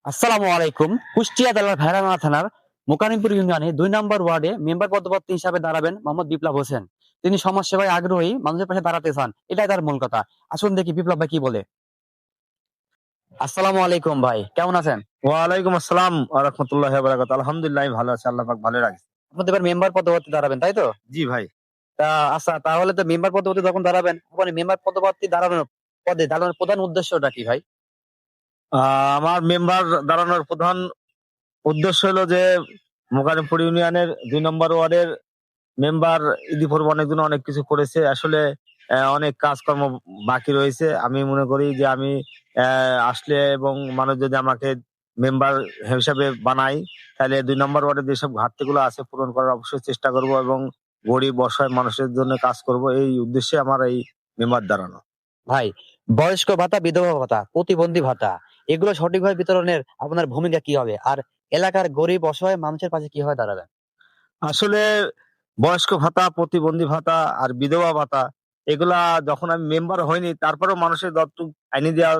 আসসালামু আলাইকুম। কুষ্টিয়া জেলার ভেড়ামারা থানার মোকাররমপুর ইউনিয়নে ২ নম্বর ওয়ার্ডে মেম্বার পদপ্রার্থী হিসাবে দাঁড়াবেন মোহাম্মদ বিপ্লব হোসেন। তিনি সমাজ সেবায় আগ্রহী, মানুষের পাশে দাঁড়াতে চান, এটাই তার মূল কথা। আসুন দেখি বিপ্লব ভাই কি বলে। আসসালামু আলাইকুম ভাই, কেমন আছেন? ওয়ালাইকুম আসসালাম ওয়া রাহমাতুল্লাহি ওয়া বারাকাতুহু। আলহামদুলিল্লাহ আমি ভালো আছি। আল্লাহ পাক ভালো রাখছে। আপনি তো এবার মেম্বার পদপ্রার্থী দাঁড়াবেন, তাই তো? জি ভাই। তা আচ্ছা, তাহলে তো মেম্বার পদপ্রার্থী যখন দাঁড়াবেন, তখন মেম্বার পদপ্রার্থী দাঁড়ানোর প্রধান উদ্দেশ্যটা কি ভাই? আমার মেম্বার দাঁড়ানোর প্রধান উদ্দেশ্য হলো যে মোকাররমপুর ইউনিয়নের ২ নম্বর ওয়ার্ডের মেম্বার ইতিপূর্বে অনেকদিন অনেক কিছু করেছে। আসলে অনেক কাজকর্ম বাকি রয়েছে। আমি মনে করি যে আমি আসলে এবং মানুষ যদি আমাকে মেম্বার হিসাবে বানায়, তাহলে ২ নম্বর ওয়ার্ডের যেসব ঘাটতিগুলো আছে পূরণ করার অবশ্যই চেষ্টা করব এবং গরিব অসহায় মানুষের জন্য কাজ করব। এই উদ্দেশ্যে আমার এই মেম্বার দাঁড়ানো। ভাই, বয়স্ক ভাতা, বিধবা ভাতা, প্রতিবন্ধী ভাতা, এগুলো সঠিকভাবে বিতরণের আপনার ভূমিকা কি হবে? আর এলাকার গরিব অসহায় মানুষের পাশে কিভাবে দাঁড়াবেন? আসলে বয়স্ক ভাতা, প্রতিবন্ধী ভাতা আর বিধবা ভাতা এগুলা যখন আমি মেম্বার হইনি তারপরেও মানুষের যতটুক আইনি দেওয়ার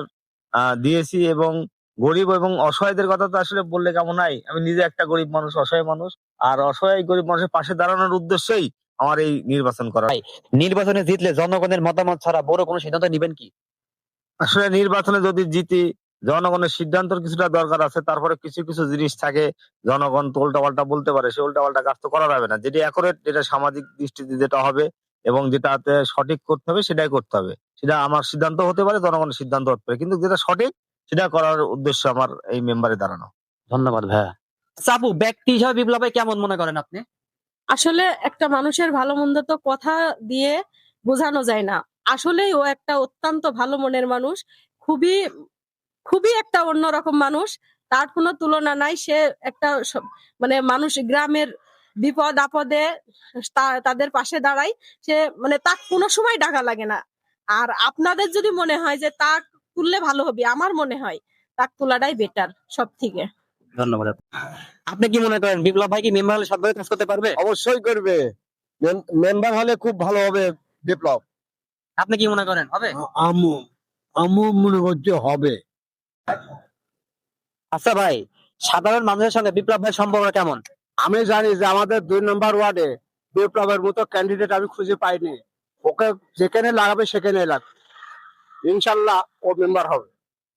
দিয়েছি এবং গরিব এবং অসহায়দের কথা তো আসলে বললে কেমন হয়। আমি নিজে একটা গরিব মানুষ, অসহায় মানুষ। আর অসহায় গরিব মানুষের পাশে দাঁড়ানোর উদ্দেশ্যেই আমার এই নির্বাচন করা। ভাই, নির্বাচনে জিতলে জনগণের মতামত ছাড়া বড় কোনো সিদ্ধান্ত নিবেন কি? আসলে নির্বাচনে যদি জিতি, জনগণের সিদ্ধান্তর কিছুটা দরকার আছে। তারপরে কিছু কিছু জিনিস থাকে, জনগণ তো উল্টাপাল্টা বলতে পারে, সে উল্টাপাল্টা কাজ তো করা যাবে না। যেটা অ্যাকুরেট, যেটা সামাজিক দৃষ্টিতে যেটা হবে এবং যেটাতে সঠিক করতে হবে সেটাই করতে হবে। সেটা আমার সিদ্ধান্ত হতে পারে, জনগণের সিদ্ধান্ত হতে পারে, কিন্তু যেটা সঠিক সেটা করার উদ্দেশ্য আমার এই মেম্বারে দাঁড়ানো। ধন্যবাদ ভাইয়া। আচ্ছা আপু, ব্যক্তি হিসাবে বিপ্লব ভাই কেমন মনে করেন আপনি? আসলে একটা মানুষের ভালো মন্দ তো কথা দিয়ে বোঝানো যায় না। আসলেই ও একটা অত্যন্ত ভালো মনের মানুষ। খুবই খুবই একটা অন্যরকম মানুষ। তার কোনো তুলনা নাই। সে একটা মানে মানুষ গ্রামের বিপদ আপদে তাদের পাশে দাঁড়ায়। সে মানে তার কোনো সময় ডাকা লাগে না। আর আপনাদের যদি মনে হয় যে তাক তুললে ভালো হবে, আমার মনে হয় তাক তোলাটাই বেটার সব থেকে। ধন্যবাদ আপু। আপনি কি মনে করেন বিপ্লব ভাই কি মেম্বার হলে সৎভাবে কাজ করতে পারবে? অবশ্যই করবে। মেম্বার হলে খুব ভালো হবে বিপ্লব। আপনি কি মনে করেন হবে? আমু আমু মনে করছি হবে। আচ্ছা ভাই, সাধারণ মানুষের সঙ্গে বিপ্লব ভাইয়ের সম্পর্ক কেমন? আমি জানি যে আমাদের ২ নম্বর ওয়ার্ডে বিপ্লবের মতো ক্যান্ডিডেট আমি খুঁজে পাইনি। ওকে যেখানে লাগাবে সেখানে লাগ, ইনশাল্লাহ ও মেম্বার হবে।